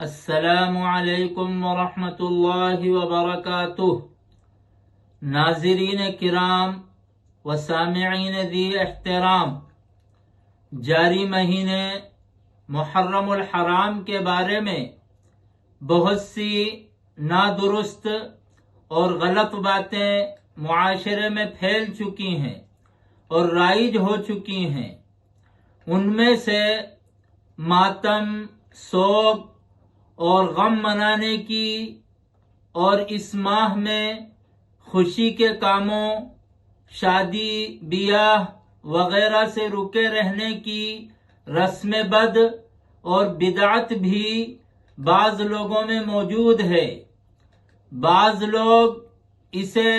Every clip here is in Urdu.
السلام علیکم ورحمۃ اللہ وبرکاتہ۔ ناظرین کرام و سامعین ذی احترام، جاری مہینے محرم الحرام کے بارے میں بہت سی نادرست اور غلط باتیں معاشرے میں پھیل چکی ہیں اور رائج ہو چکی ہیں۔ ان میں سے ماتم، سوگ اور غم منانے کی اور اس ماہ میں خوشی کے کاموں، شادی بیاہ وغیرہ سے رکے رہنے کی رسم بد اور بدعت بھی بعض لوگوں میں موجود ہے۔ بعض لوگ اسے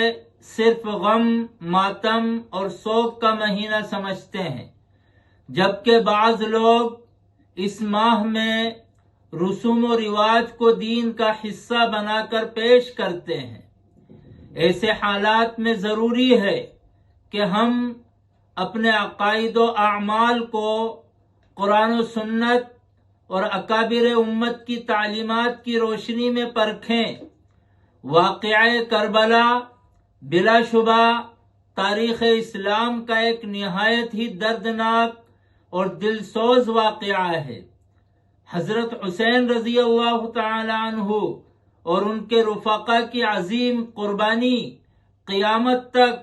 صرف غم، ماتم اور سوگ کا مہینہ سمجھتے ہیں، جبکہ بعض لوگ اس ماہ میں رسوم و رواج کو دین کا حصہ بنا کر پیش کرتے ہیں۔ ایسے حالات میں ضروری ہے کہ ہم اپنے عقائد و اعمال کو قرآن و سنت اور اکابر امت کی تعلیمات کی روشنی میں پرکھیں۔ واقعہ کربلا بلا شبہ تاریخ اسلام کا ایک نہایت ہی دردناک اور دلسوز واقعہ ہے۔ حضرت حسین رضی اللہ تعالی عنہ اور ان کے رفقا کی عظیم قربانی قیامت تک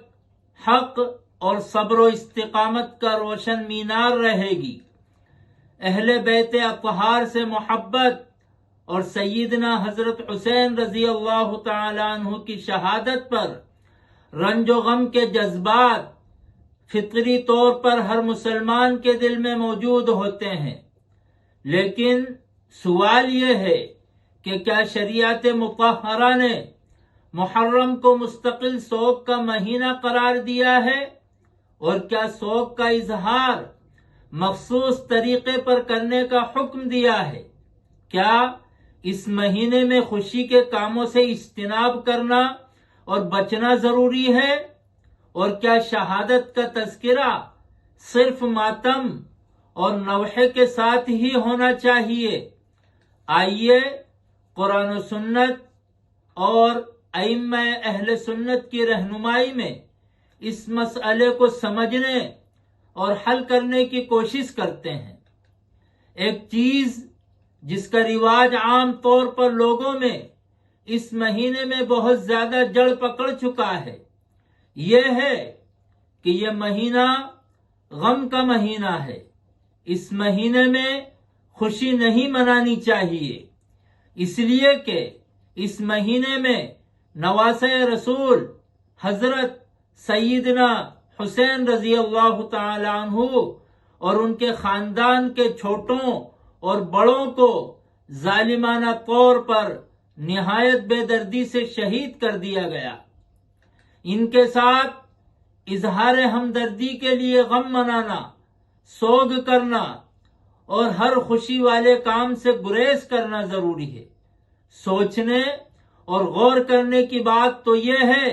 حق اور صبر و استقامت کا روشن مینار رہے گی۔ اہل بیت اطہار سے محبت اور سیدنا حضرت حسین رضی اللہ تعالی عنہ کی شہادت پر رنج و غم کے جذبات فطری طور پر ہر مسلمان کے دل میں موجود ہوتے ہیں، لیکن سوال یہ ہے کہ کیا شریعت مطہرہ نے محرم کو مستقل سوگ کا مہینہ قرار دیا ہے؟ اور کیا سوگ کا اظہار مخصوص طریقے پر کرنے کا حکم دیا ہے؟ کیا اس مہینے میں خوشی کے کاموں سے اجتناب کرنا اور بچنا ضروری ہے؟ اور کیا شہادت کا تذکرہ صرف ماتم اور نوحے کے ساتھ ہی ہونا چاہیے؟ آئیے قرآن و سنت اور ائمہ اہل سنت کی رہنمائی میں اس مسئلے کو سمجھنے اور حل کرنے کی کوشش کرتے ہیں۔ ایک چیز جس کا رواج عام طور پر لوگوں میں اس مہینے میں بہت زیادہ جڑ پکڑ چکا ہے، یہ ہے کہ یہ مہینہ غم کا مہینہ ہے۔ اس مہینے میں خوشی نہیں منانی چاہیے، اس لیے کہ اس مہینے میں نواسۂ رسول حضرت سیدنا حسین رضی اللہ تعالی عنہ اور ان کے خاندان کے چھوٹوں اور بڑوں کو ظالمانہ طور پر نہایت بے دردی سے شہید کر دیا گیا۔ ان کے ساتھ اظہار ہمدردی کے لیے غم منانا، سوگ کرنا اور ہر خوشی والے کام سے گریز کرنا ضروری ہے۔ سوچنے اور غور کرنے کی بات تو یہ ہے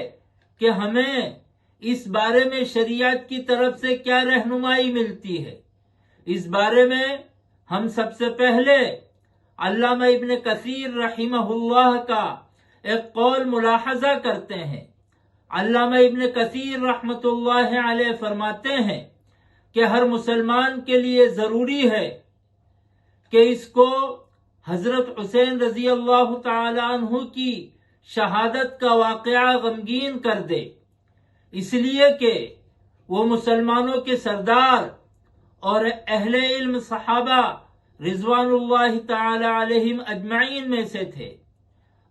کہ ہمیں اس بارے میں شریعت کی طرف سے کیا رہنمائی ملتی ہے۔ اس بارے میں ہم سب سے پہلے علامہ ابن کثیر رحمہ اللہ کا ایک قول ملاحظہ کرتے ہیں۔ علامہ ابن کثیر رحمۃ اللہ علیہ فرماتے ہیں کہ ہر مسلمان کے لیے ضروری ہے کہ اس کو حضرت حسین رضی اللہ تعالی عنہ کی شہادت کا واقعہ غمگین کر دے، اس لیے کہ وہ مسلمانوں کے سردار اور اہل علم صحابہ رضوان اللہ تعالی علیہم اجمعین میں سے تھے۔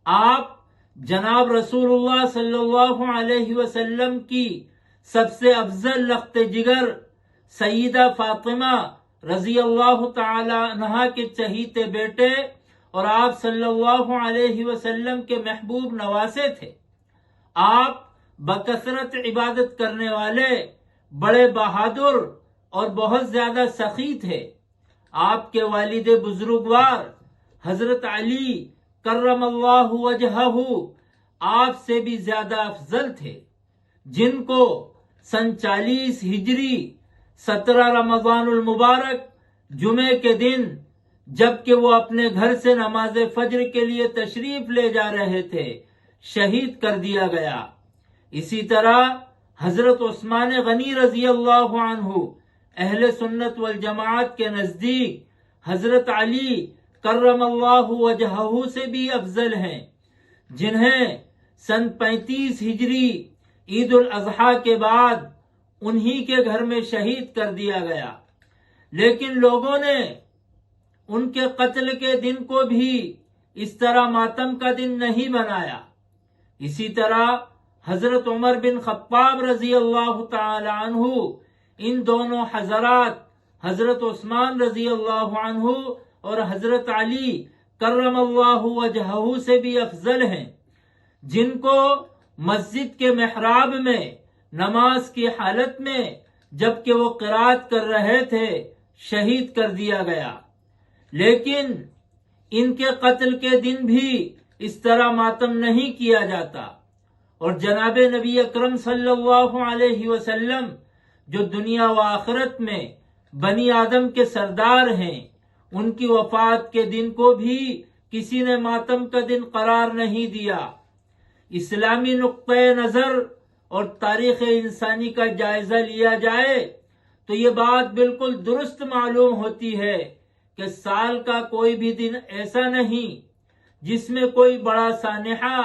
آپ جناب رسول اللہ صلی اللہ علیہ وسلم کی سب سے افضل لخت جگر سیدہ فاطمہ رضی اللہ تعالی عنہا کے چہیتے بیٹے اور آپ صلی اللہ علیہ وسلم کے محبوب نواسے تھے۔ آپ بکثرت عبادت کرنے والے، بڑے بہادر اور بہت زیادہ سخی تھے۔ آپ کے والد بزرگوار حضرت علی کرم اللہ وجہہ آپ سے بھی زیادہ افضل تھے، جن کو سن 40 ہجری 17 رمضان المبارک جمعے کے دن جبکہ وہ اپنے گھر سے نماز فجر کے لیے تشریف لے جا رہے تھے شہید کر دیا گیا۔ اسی طرح حضرت عثمان غنی رضی اللہ عنہ اہل سنت والجماعت کے نزدیک حضرت علی کرم اللہ وجہہ سے بھی افضل ہیں، جنہیں سن 35 ہجری عید الاضحیٰ کے بعد انہی کے گھر میں شہید کر دیا گیا، لیکن لوگوں نے ان کے قتل کے دن کو بھی اس طرح ماتم کا دن نہیں بنایا۔ اسی طرح حضرت عمر بن خطاب رضی اللہ تعالی عنہ ان دونوں حضرات حضرت عثمان رضی اللہ عنہ اور حضرت علی کرم اللہ وجہہ سے بھی افضل ہیں، جن کو مسجد کے محراب میں نماز کی حالت میں جبکہ وہ قرات کر رہے تھے شہید کر دیا گیا، لیکن ان کے قتل کے دن بھی اس طرح ماتم نہیں کیا جاتا۔ اور جناب نبی اکرم صلی اللہ علیہ وسلم جو دنیا و آخرت میں بنی آدم کے سردار ہیں، ان کی وفات کے دن کو بھی کسی نے ماتم کا دن قرار نہیں دیا۔ اسلامی نقطہ نظر اور تاریخ انسانی کا جائزہ لیا جائے تو یہ بات بالکل درست معلوم ہوتی ہے کہ سال کا کوئی بھی دن ایسا نہیں جس میں کوئی بڑا سانحہ،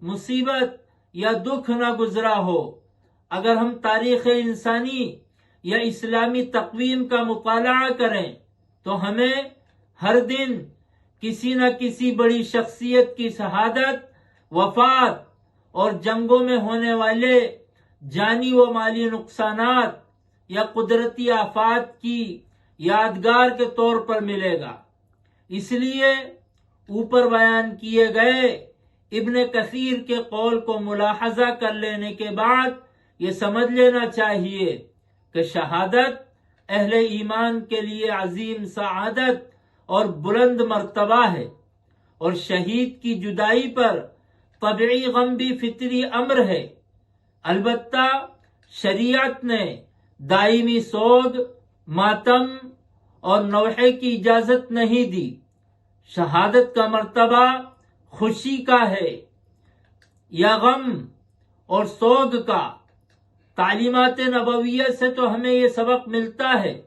مصیبت یا دکھ نہ گزرا ہو۔ اگر ہم تاریخ انسانی یا اسلامی تقویم کا مطالعہ کریں تو ہمیں ہر دن کسی نہ کسی بڑی شخصیت کی شہادت، وفات اور جنگوں میں ہونے والے جانی و مالی نقصانات یا قدرتی آفات کی یادگار کے طور پر ملے گا۔ اس لیے اوپر بیان کیے گئے ابن کثیر کے قول کو ملاحظہ کر لینے کے بعد یہ سمجھ لینا چاہیے کہ شہادت اہل ایمان کے لیے عظیم سعادت اور بلند مرتبہ ہے، اور شہید کی جدائی پر طبعی غم بھی فطری امر ہے۔ البتہ شریعت نے دائمی سوگ، ماتم اور نوحے کی اجازت نہیں دی۔ شہادت کا مرتبہ خوشی کا ہے یا غم اور سوگ کا؟ تعلیمات نبویہ سے تو ہمیں یہ سبق ملتا ہے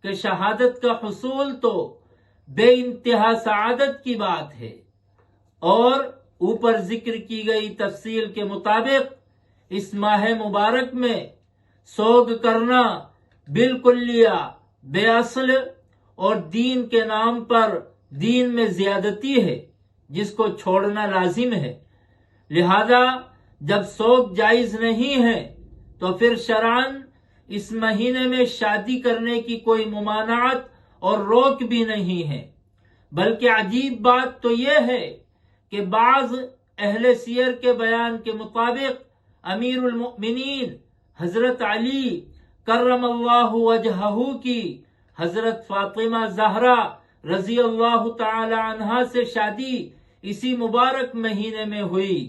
کہ شہادت کا حصول تو بے انتہا سعادت کی بات ہے، اور اوپر ذکر کی گئی تفصیل کے مطابق اس ماہ مبارک میں سوگ کرنا بالکلیہ بے اصل اور دین کے نام پر دین میں زیادتی ہے، جس کو چھوڑنا لازم ہے۔ لہذا جب سوگ جائز نہیں ہے تو پھر شرعاً اس مہینے میں شادی کرنے کی کوئی ممانعت اور روک بھی نہیں ہے۔ بلکہ عجیب بات تو یہ ہے کہ بعض اہل سیر کے بیان کے مطابق امیر المؤمنین حضرت علی کرم اللہ وجہہ کی حضرت فاطمہ زہرا رضی اللہ تعالی عنہا سے شادی اسی مبارک مہینے میں ہوئی۔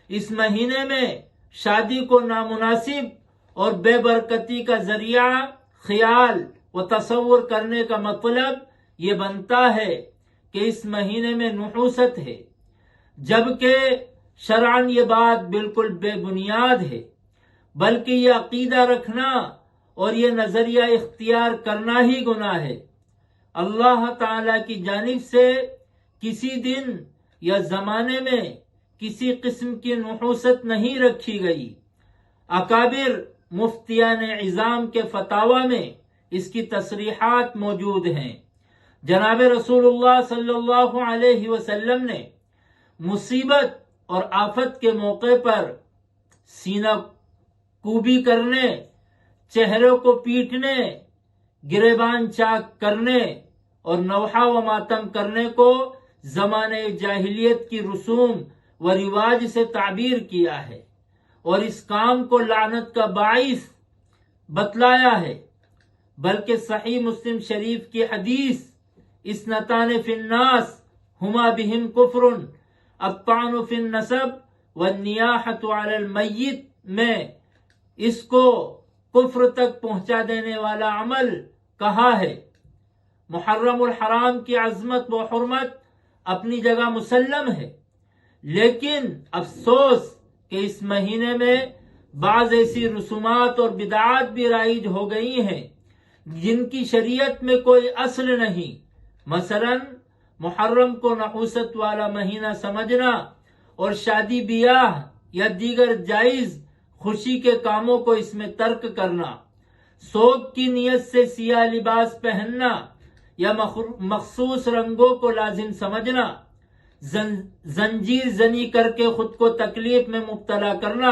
اس مہینے میں شادی کو نامناسب اور بے برکتی کا ذریعہ خیال و تصور کرنے کا مطلب یہ بنتا ہے کہ اس مہینے میں نحوست ہے، جبکہ شرعاً یہ بات بالکل بے بنیاد ہے۔ بلکہ یہ عقیدہ رکھنا اور یہ نظریہ اختیار کرنا ہی گناہ ہے۔ اللہ تعالی کی جانب سے کسی دن یا زمانے میں کسی قسم کی نحوست نہیں رکھی گئی۔ اکابر مفتیان عظام کے فتاوی میں اس کی تصریحات موجود ہیں۔ جناب رسول اللہ صلی اللہ علیہ وسلم نے مصیبت اور آفت کے موقع پر سینہ کوبی کرنے، چہروں کو پیٹنے، گریبان چاک کرنے اور نوحہ و ماتم کرنے کو زمانے جاہلیت کی رسوم و رواج سے تعبیر کیا ہے، اور اس کام کو لعنت کا باعث بتلایا ہے۔ بلکہ صحیح مسلم شریف کی حدیث اثنتان فی الناس ہما بہم کفر الطعن فی النسب والنیاحۃ علی المیت میں اس کو کفر تک پہنچا دینے والا عمل کہا ہے۔ محرم الحرام کی عظمت و حرمت اپنی جگہ مسلم ہے، لیکن افسوس کہ اس مہینے میں بعض ایسی رسومات اور بدعات بھی رائج ہو گئی ہیں جن کی شریعت میں کوئی اصل نہیں۔ مثلا محرم کو نحوست والا مہینہ سمجھنا اور شادی بیاہ یا دیگر جائز خوشی کے کاموں کو اس میں ترک کرنا، سوگ کی نیت سے سیاہ لباس پہننا یا مخصوص رنگوں کو لازم سمجھنا، زنجیر زنی کر کے خود کو تکلیف میں مبتلا کرنا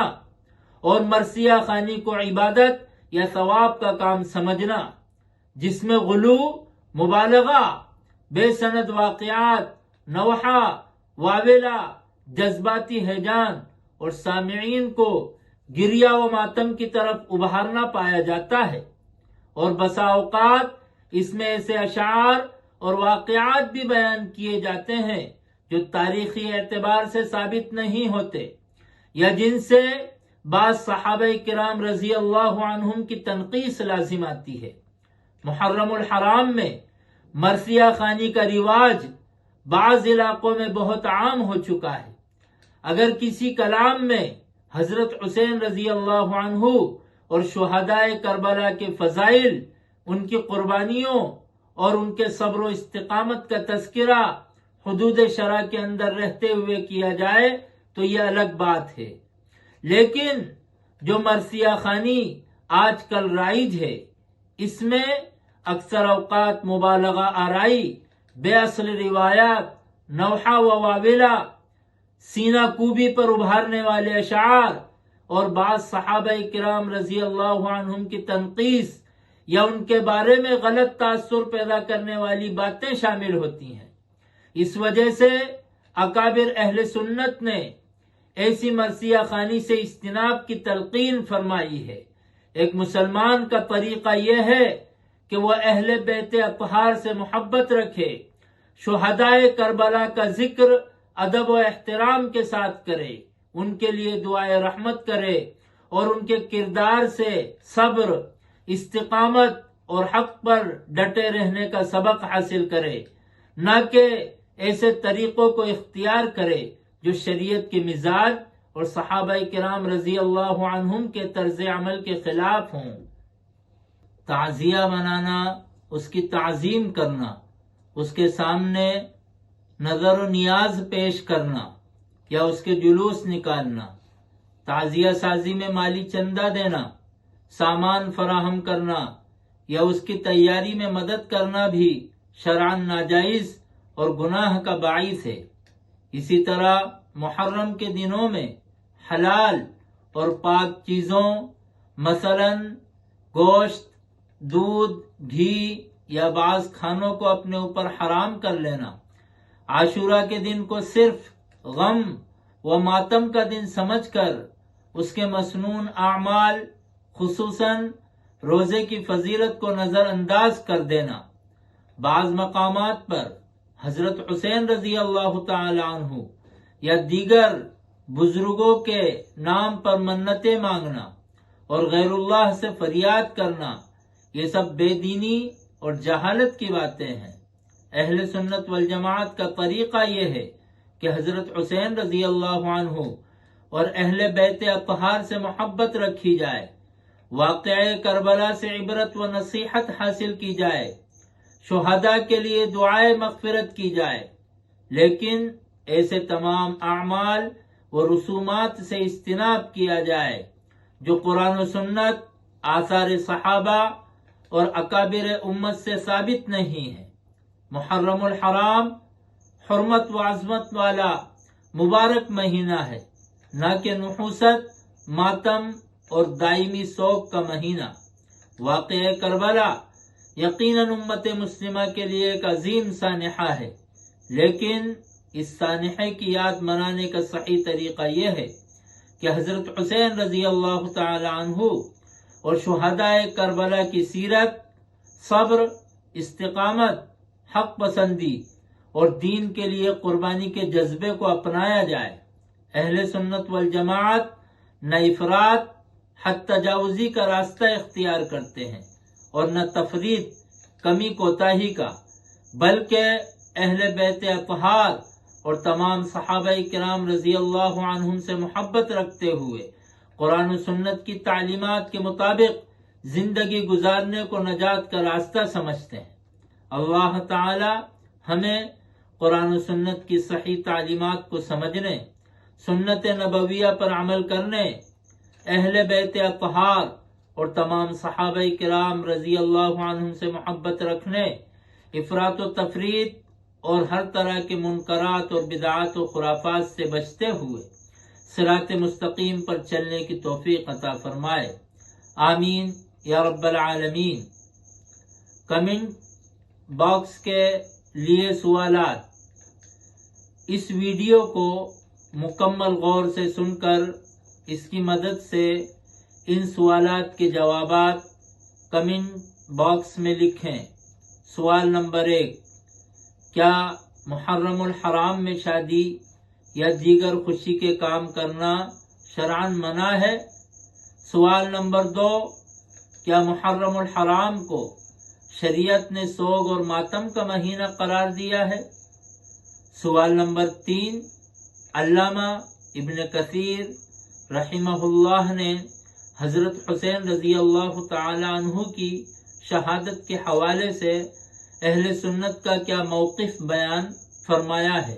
اور مرثیہ خوانی کو عبادت یا ثواب کا کام سمجھنا، جس میں غلو، مبالغہ، بے سند واقعات، نوحہ، واویلا، جذباتی ہیجان اور سامعین کو گریہ و ماتم کی طرف ابھارنا پایا جاتا ہے، اور بسا اوقات اس میں ایسے اشعار اور واقعات بھی بیان کیے جاتے ہیں جو تاریخی اعتبار سے ثابت نہیں ہوتے یا جن سے بعض صحابہ کرام رضی اللہ عنہم کی تنقیص لازم آتی ہے۔ محرم الحرام میں مرثیہ خوانی کا رواج بعض علاقوں میں بہت عام ہو چکا ہے۔ اگر کسی کلام میں حضرت حسین رضی اللہ عنہ اور شہداء کربلا کے فضائل، ان کی قربانیوں اور ان کے صبر و استقامت کا تذکرہ حدود شرع کے اندر رہتے ہوئے کیا جائے تو یہ الگ بات ہے، لیکن جو مرثیہ خوانی آج کل رائج ہے اس میں اکثر اوقات مبالغہ آرائی، بے اصل روایات، نوحہ و واویلا، سینہ کوبی پر ابھارنے والے اشعار اور بعض صحابہ کرام رضی اللہ عنہم کی تنقیص یا ان کے بارے میں غلط تاثر پیدا کرنے والی باتیں شامل ہوتی ہیں۔ اس وجہ سے اکابر اہل سنت نے ایسی مرثیہ خوانی سے اجتناب کی تلقین فرمائی ہے۔ ایک مسلمان کا طریقہ یہ ہے کہ وہ اہل بیت اطہار سے محبت رکھے، شہداء کربلا کا ذکر ادب و احترام کے ساتھ کرے، ان کے لیے دعائے رحمت کرے اور ان کے کردار سے صبر، استقامت اور حق پر ڈٹے رہنے کا سبق حاصل کرے، نہ کہ ایسے طریقوں کو اختیار کرے جو شریعت کے مزاج اور صحابہ کرام رضی اللہ عنہم کے طرز عمل کے خلاف ہوں۔ تعزیہ منانا، اس کی تعظیم کرنا، اس کے سامنے نظر و نیاز پیش کرنا یا اس کے جلوس نکالنا، تعزیہ سازی میں مالی چندہ دینا، سامان فراہم کرنا یا اس کی تیاری میں مدد کرنا بھی شرعاً ناجائز اور گناہ کا باعث ہے۔ اسی طرح محرم کے دنوں میں حلال اور پاک چیزوں مثلا گوشت، دودھ، گھی یا بعض کھانوں کو اپنے اوپر حرام کر لینا، عاشورہ کے دن کو صرف غم و ماتم کا دن سمجھ کر اس کے مسنون اعمال خصوصاً روزے کی فضیلت کو نظر انداز کر دینا، بعض مقامات پر حضرت حسین رضی اللہ تعالی عنہ یا دیگر بزرگوں کے نام پر منتیں مانگنا اور غیر اللہ سے فریاد کرنا، یہ سب بے دینی اور جہالت کی باتیں ہیں۔ اہل سنت والجماعت کا طریقہ یہ ہے کہ حضرت حسین رضی اللہ عنہ اور اہل بیت اطہار سے محبت رکھی جائے، واقعہ کربلا سے عبرت و نصیحت حاصل کی جائے، شہداء کے لیے دعائے مغفرت کی جائے، لیکن ایسے تمام اعمال و رسومات سے اجتناب کیا جائے جو قرآن و سنت، آثار صحابہ اور اکابر امت سے ثابت نہیں ہے۔ محرم الحرام حرمت و عظمت والا مبارک مہینہ ہے، نہ کہ نحوست، ماتم اور دائمی سوگ کا مہینہ۔ واقعہ کربلا یقیناً امت مسلمہ کے لیے ایک عظیم سانحہ ہے، لیکن اس سانحے کی یاد منانے کا صحیح طریقہ یہ ہے کہ حضرت حسین رضی اللہ تعالی عنہ اور شہداء کربلا کی سیرت، صبر، استقامت، حق پسندی اور دین کے لیے قربانی کے جذبے کو اپنایا جائے۔ اہل سنت والجماعت نہ افراط، حد تجاوزی کا راستہ اختیار کرتے ہیں اور نہ تفریط، کمی کوتاہی کا، بلکہ اہل بیت اطہار اور تمام صحابہ کرام رضی اللہ عنہم سے محبت رکھتے ہوئے قرآن و سنت کی تعلیمات کے مطابق زندگی گزارنے کو نجات کا راستہ سمجھتے ہیں۔ اللہ تعالی ہمیں قرآن و سنت کی صحیح تعلیمات کو سمجھنے، سنت نبویہ پر عمل کرنے، اہل بیت اطہار اور تمام صحابہ کرام رضی اللہ عنہم سے محبت رکھنے، افراط و تفریط اور ہر طرح کے منکرات اور بدعات و خرافات سے بچتے ہوئے صراط مستقیم پر چلنے کی توفیق عطا فرمائے، آمین یا رب العالمین۔ کمنٹ باکس کے لیے سوالات۔ اس ویڈیو کو مکمل غور سے سن کر اس کی مدد سے ان سوالات کے جوابات کمنٹ باکس میں لکھیں۔ سوال نمبر 1، کیا محرم الحرام میں شادی یا دیگر خوشی کے کام کرنا شرعاً منع ہے؟ سوال نمبر 2، کیا محرم الحرام کو شریعت نے سوگ اور ماتم کا مہینہ قرار دیا ہے؟ سوال نمبر 3، علامہ ابن کثیر رحمہ اللہ نے حضرت حسین رضی اللہ تعالی عنہ کی شہادت کے حوالے سے اہل سنت کا کیا موقف بیان فرمایا ہے؟